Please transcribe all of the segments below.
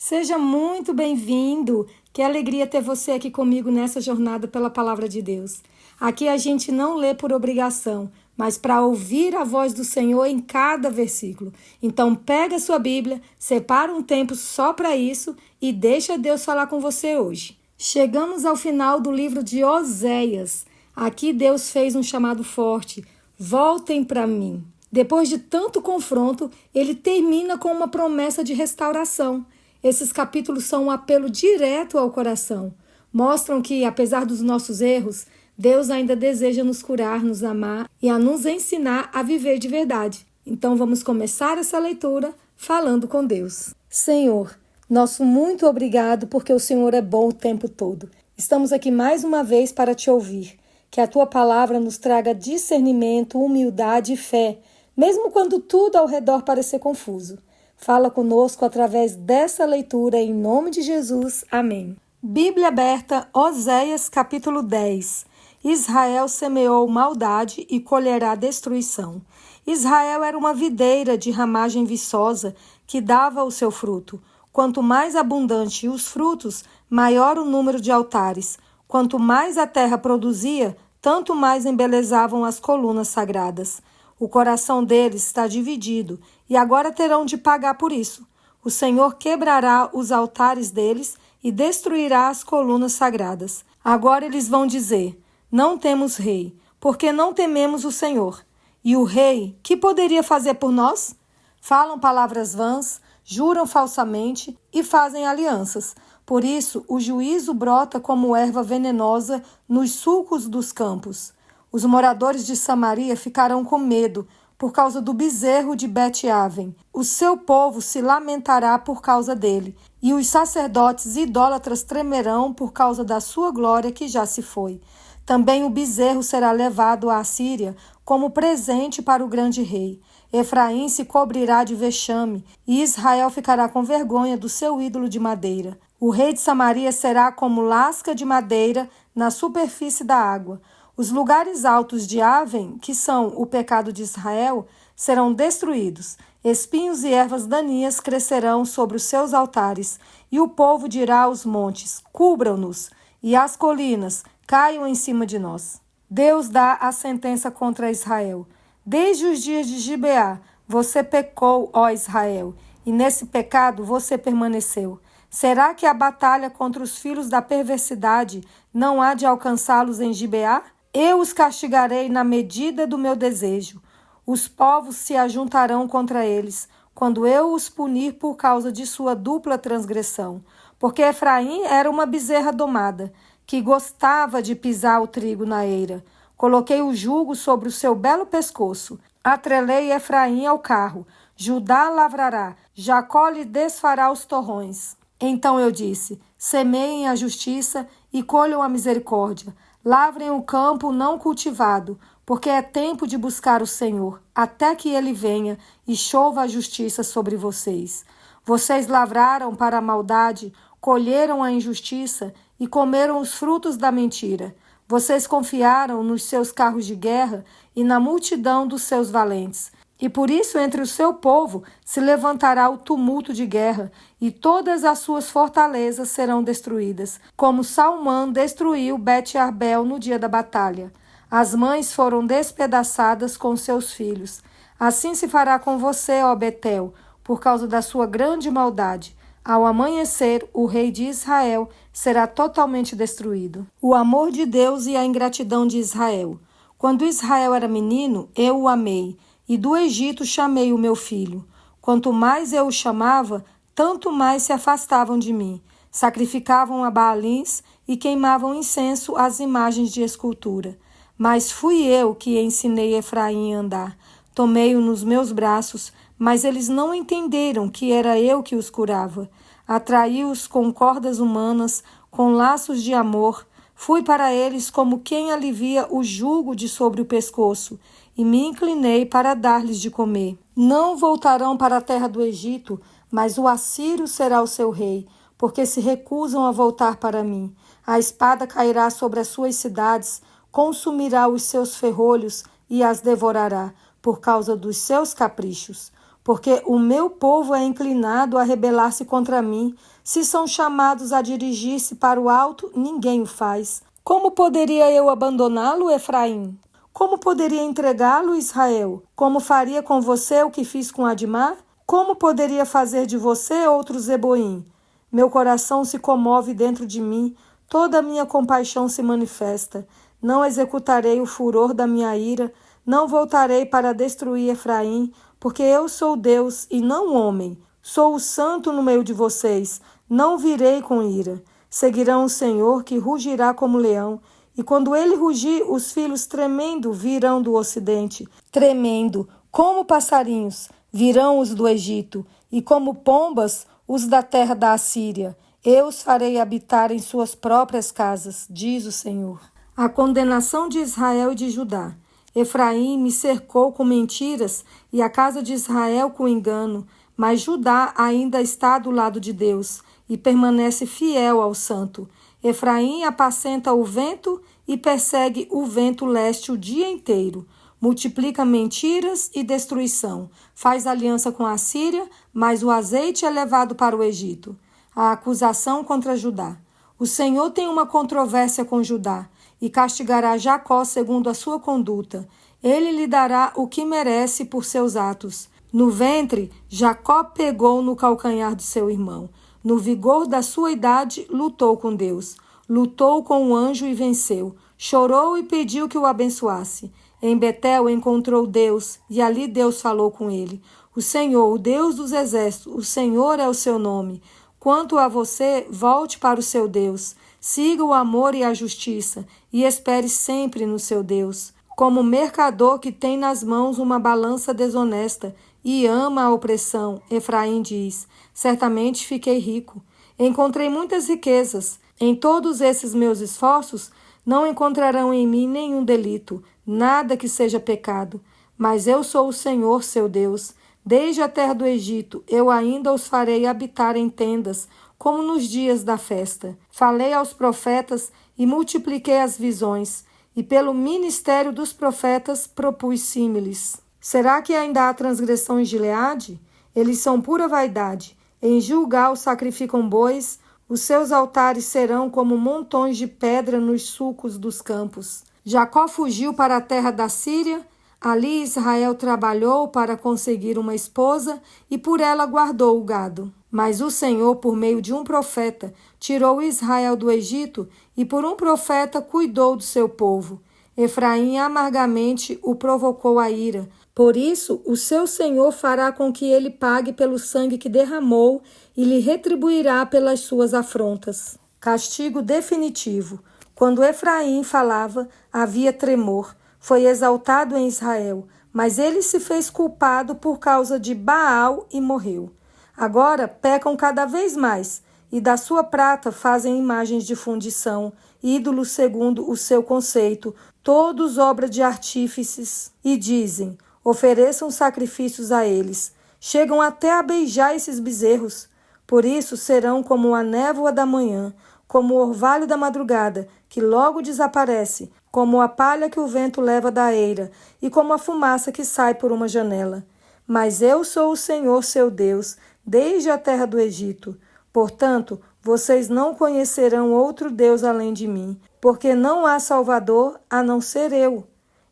Seja muito bem-vindo. Que alegria ter você aqui comigo nessa jornada pela palavra de Deus. Aqui a gente não lê por obrigação, mas para ouvir a voz do Senhor em cada versículo. Então pega a sua Bíblia, separa um tempo só para isso e deixa Deus falar com você hoje. Chegamos ao final do livro de Oséias. Aqui Deus fez um chamado forte. Voltem para mim. Depois de tanto confronto, ele termina com uma promessa de restauração. Esses capítulos são um apelo direto ao coração. Mostram que, apesar dos nossos erros, Deus ainda deseja nos curar, nos amar e a nos ensinar a viver de verdade. Então vamos começar essa leitura falando com Deus. Senhor, nosso muito obrigado porque o Senhor é bom o tempo todo. Estamos aqui mais uma vez para te ouvir. Que a tua palavra nos traga discernimento, humildade e fé, mesmo quando tudo ao redor parecer confuso. Fala conosco através dessa leitura, em nome de Jesus. Amém. Bíblia aberta, Oséias capítulo 10. Israel semeou maldade e colherá destruição. Israel era uma videira de ramagem viçosa que dava o seu fruto. Quanto mais abundante os frutos, maior o número de altares. Quanto mais a terra produzia, tanto mais embelezavam as colunas sagradas. O coração deles está dividido, e agora terão de pagar por isso. O Senhor quebrará os altares deles e destruirá as colunas sagradas. Agora eles vão dizer: não temos rei, porque não tememos o Senhor. E o rei, que poderia fazer por nós? Falam palavras vãs, juram falsamente e fazem alianças. Por isso, o juízo brota como erva venenosa nos sulcos dos campos. Os moradores de Samaria ficarão com medo por causa do bezerro de Bet-Aven. O seu povo se lamentará por causa dele, e os sacerdotes idólatras tremerão por causa da sua glória que já se foi. Também o bezerro será levado à Assíria como presente para o grande rei. Efraim se cobrirá de vexame, e Israel ficará com vergonha do seu ídolo de madeira. O rei de Samaria será como lasca de madeira na superfície da água. Os lugares altos de Aven, que são o pecado de Israel, serão destruídos. Espinhos e ervas daninhas crescerão sobre os seus altares, e o povo dirá aos montes: cubram-nos, e às colinas: caiam em cima de nós. Deus dá a sentença contra Israel. Desde os dias de Gibeá, você pecou, ó Israel, e nesse pecado você permaneceu. Será que a batalha contra os filhos da perversidade não há de alcançá-los em Gibeá? Eu os castigarei na medida do meu desejo. Os povos se ajuntarão contra eles, quando eu os punir por causa de sua dupla transgressão. Porque Efraim era uma bezerra domada, que gostava de pisar o trigo na eira. Coloquei o jugo sobre o seu belo pescoço. Atrelei Efraim ao carro. Judá lavrará, Jacó lhe desfará os torrões. Então eu disse: semeiem a justiça e colham a misericórdia. Lavrem o campo não cultivado, porque é tempo de buscar o Senhor, até que ele venha e chova a justiça sobre vocês. Vocês lavraram para a maldade, colheram a injustiça e comeram os frutos da mentira. Vocês confiaram nos seus carros de guerra e na multidão dos seus valentes. E por isso entre o seu povo se levantará o tumulto de guerra, e todas as suas fortalezas serão destruídas, como Salmã destruiu Bet-Arbel no dia da batalha. As mães foram despedaçadas com seus filhos. Assim se fará com você, ó Betel, por causa da sua grande maldade. Ao amanhecer, o rei de Israel será totalmente destruído. O amor de Deus e a ingratidão de Israel. Quando Israel era menino, eu o amei, e do Egito chamei o meu filho. Quanto mais eu o chamava, tanto mais se afastavam de mim. Sacrificavam a Baalins e queimavam incenso às imagens de escultura. Mas fui eu que ensinei Efraim a andar. Tomei-o nos meus braços, mas eles não entenderam que era eu que os curava. Atraí-os com cordas humanas, com laços de amor. Fui para eles como quem alivia o jugo de sobre o pescoço, e me inclinei para dar-lhes de comer. Não voltarão para a terra do Egito, mas o assírio será o seu rei, porque se recusam a voltar para mim. A espada cairá sobre as suas cidades, consumirá os seus ferrolhos e as devorará, por causa dos seus caprichos. porque o meu povo é inclinado a rebelar-se contra mim. Se são chamados a dirigir-se para o alto, ninguém o faz. Como poderia eu abandoná-lo, Efraim? Como poderia entregá-lo, Israel? Como faria com você o que fiz com Admar? Como poderia fazer de você outro Zeboim? Meu coração se comove dentro de mim, toda a minha compaixão se manifesta. Não executarei o furor da minha ira, não voltarei para destruir Efraim, porque eu sou Deus e não homem. Sou o santo no meio de vocês, não virei com ira. Seguirão o Senhor, que rugirá como leão, e quando ele rugir, os filhos tremendo virão do ocidente, tremendo, como passarinhos, virão os do Egito, e como pombas, os da terra da Assíria. Eu os farei habitar em suas próprias casas, diz o Senhor. A condenação de Israel e de Judá. Efraim me cercou com mentiras e a casa de Israel com engano, mas Judá ainda está do lado de Deus e permanece fiel ao santo. Efraim apacenta o vento e persegue o vento leste o dia inteiro. Multiplica mentiras e destruição. Faz aliança com a Síria, mas o azeite é levado para o Egito. A acusação contra Judá. O Senhor tem uma controvérsia com Judá e castigará Jacó segundo a sua conduta. Ele lhe dará o que merece por seus atos. No ventre, Jacó pegou no calcanhar de seu irmão. No vigor da sua idade, lutou com Deus. Lutou com o anjo e venceu. Chorou e pediu que o abençoasse. Em Betel encontrou Deus, e ali Deus falou com ele. O Senhor, o Deus dos exércitos, o Senhor é o seu nome. Quanto a você, volte para o seu Deus. Siga o amor e a justiça, e espere sempre no seu Deus. Como mercador que tem nas mãos uma balança desonesta e ama a opressão, Efraim diz, certamente fiquei rico. Encontrei muitas riquezas. Em todos esses meus esforços, não encontrarão em mim nenhum delito, nada que seja pecado. Mas eu sou o Senhor, seu Deus. Desde a terra do Egito, eu ainda os farei habitar em tendas, como nos dias da festa. Falei aos profetas e multipliquei as visões, e pelo ministério dos profetas propus símiles. Será que ainda há transgressão em Gileade? Eles são pura vaidade. Em Gilgal sacrificam bois, os seus altares serão como montões de pedra nos sulcos dos campos. Jacó fugiu para a terra da Síria, ali Israel trabalhou para conseguir uma esposa e por ela guardou o gado. Mas o Senhor, por meio de um profeta, tirou Israel do Egito e por um profeta cuidou do seu povo. Efraim amargamente o provocou a ira. Por isso, o seu Senhor fará com que ele pague pelo sangue que derramou e lhe retribuirá pelas suas afrontas. Castigo definitivo. Quando Efraim falava, havia tremor. Foi exaltado em Israel, mas ele se fez culpado por causa de Baal e morreu. Agora pecam cada vez mais, e da sua prata fazem imagens de fundição, ídolos segundo o seu conceito, todos obra de artífices, e dizem, ofereçam sacrifícios a eles. Chegam até a beijar esses bezerros. Por isso serão como a névoa da manhã, como o orvalho da madrugada, que logo desaparece, como a palha que o vento leva da eira, e como a fumaça que sai por uma janela. Mas eu sou o Senhor, seu Deus, desde a terra do Egito. Portanto, vocês não conhecerão outro Deus além de mim, porque não há Salvador a não ser eu.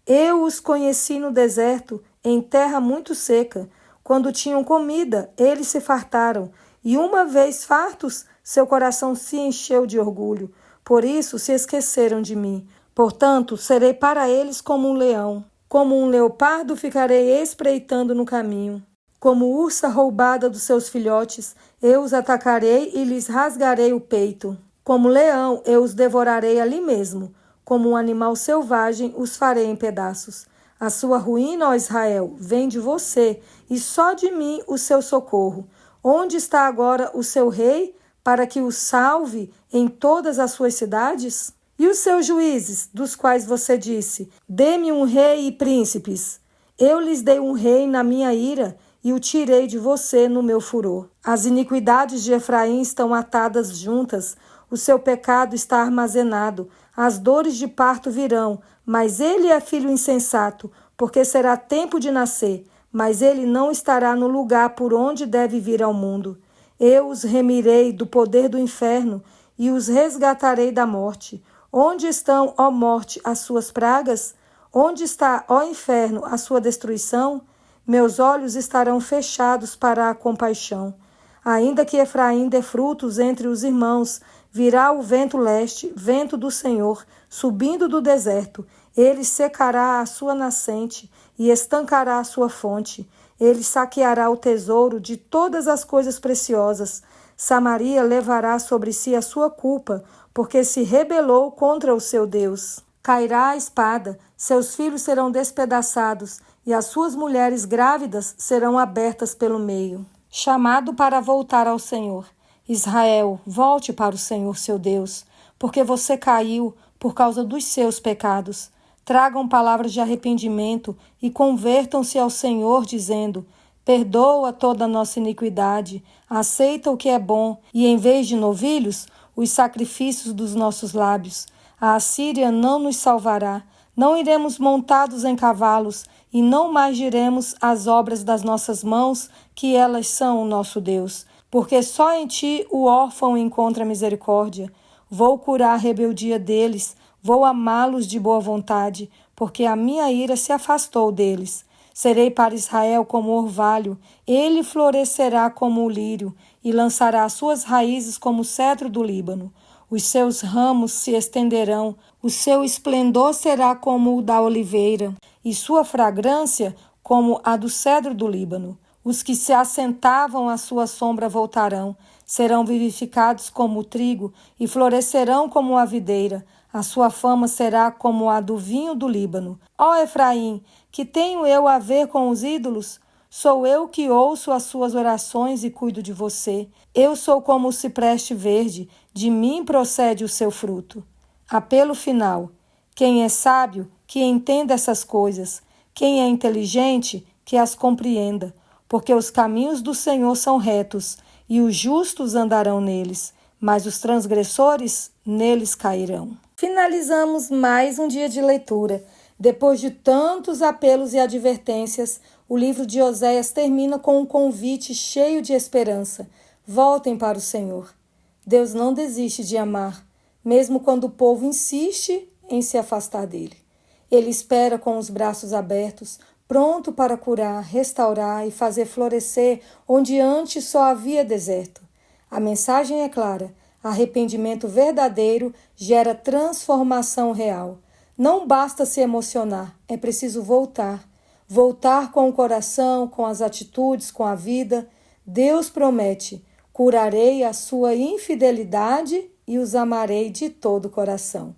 Eu os conheci no deserto, em terra muito seca. Quando tinham comida, eles se fartaram, e uma vez fartos, seu coração se encheu de orgulho. Por isso se esqueceram de mim. Portanto, serei para eles como um leão. Como um leopardo ficarei espreitando no caminho. Como ursa roubada dos seus filhotes, eu os atacarei e lhes rasgarei o peito. Como leão, eu os devorarei ali mesmo. Como um animal selvagem, os farei em pedaços. A sua ruína, ó Israel, vem de você, e só de mim o seu socorro. Onde está agora o seu rei, para que o salve em todas as suas cidades? E os seus juízes, dos quais você disse, dê-me um rei e príncipes. Eu lhes dei um rei na minha ira, e o tirei de você no meu furor. As iniquidades de Efraim estão atadas juntas, o seu pecado está armazenado, as dores de parto virão, mas ele é filho insensato, porque será tempo de nascer, mas ele não estará no lugar por onde deve vir ao mundo. Eu os remirei do poder do inferno e os resgatarei da morte. Onde estão, ó morte, as suas pragas? Onde está, ó inferno, a sua destruição? Meus olhos estarão fechados para a compaixão. Ainda que Efraim dê frutos entre os irmãos, virá o vento leste, vento do Senhor, subindo do deserto. Ele secará a sua nascente e estancará a sua fonte. Ele saqueará o tesouro de todas as coisas preciosas. Samaria levará sobre si a sua culpa, porque se rebelou contra o seu Deus. Cairá a espada, seus filhos serão despedaçados, e as suas mulheres grávidas serão abertas pelo meio. Chamado para voltar ao Senhor. Israel, volte para o Senhor seu Deus, porque você caiu por causa dos seus pecados. Tragam palavras de arrependimento e convertam-se ao Senhor, dizendo: perdoa toda a nossa iniquidade, aceita o que é bom, e em vez de novilhos, os sacrifícios dos nossos lábios. A Assíria não nos salvará, não iremos montados em cavalos, e não mais diremos as obras das nossas mãos, que elas são o nosso Deus. Porque só em ti o órfão encontra misericórdia. Vou curar a rebeldia deles, vou amá-los de boa vontade, porque a minha ira se afastou deles. Serei para Israel como orvalho, ele florescerá como o lírio, e lançará as suas raízes como o cedro do Líbano. Os seus ramos se estenderão, o seu esplendor será como o da oliveira, e sua fragrância como a do cedro do Líbano. Os que se assentavam à sua sombra voltarão, serão vivificados como o trigo e florescerão como a videira. A sua fama será como a do vinho do Líbano. Ó Efraim, que tenho eu a ver com os ídolos? Sou eu que ouço as suas orações e cuido de você. Eu sou como o cipreste verde, de mim procede o seu fruto. Apelo final. Quem é sábio, que entenda essas coisas. Quem é inteligente, que as compreenda. Porque os caminhos do Senhor são retos, e os justos andarão neles, mas os transgressores neles cairão. Finalizamos mais um dia de leitura. Depois de tantos apelos e advertências, o livro de Oséias termina com um convite cheio de esperança. Voltem para o Senhor. Deus não desiste de amar, mesmo quando o povo insiste em se afastar dele. Ele espera com os braços abertos, pronto para curar, restaurar e fazer florescer onde antes só havia deserto. A mensagem é clara: arrependimento verdadeiro gera transformação real. Não basta se emocionar, é preciso voltar. Voltar com o coração, com as atitudes, com a vida. Deus promete: curarei a sua infidelidade e os amarei de todo o coração.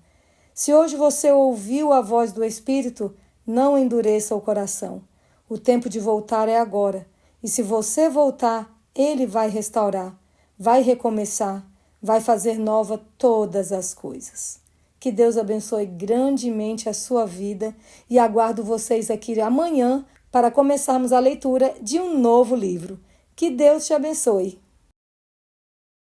Se hoje você ouviu a voz do Espírito, não endureça o coração. O tempo de voltar é agora. E se você voltar, Ele vai restaurar, vai recomeçar, vai fazer nova todas as coisas. Que Deus abençoe grandemente a sua vida e aguardo vocês aqui amanhã para começarmos a leitura de um novo livro. Que Deus te abençoe.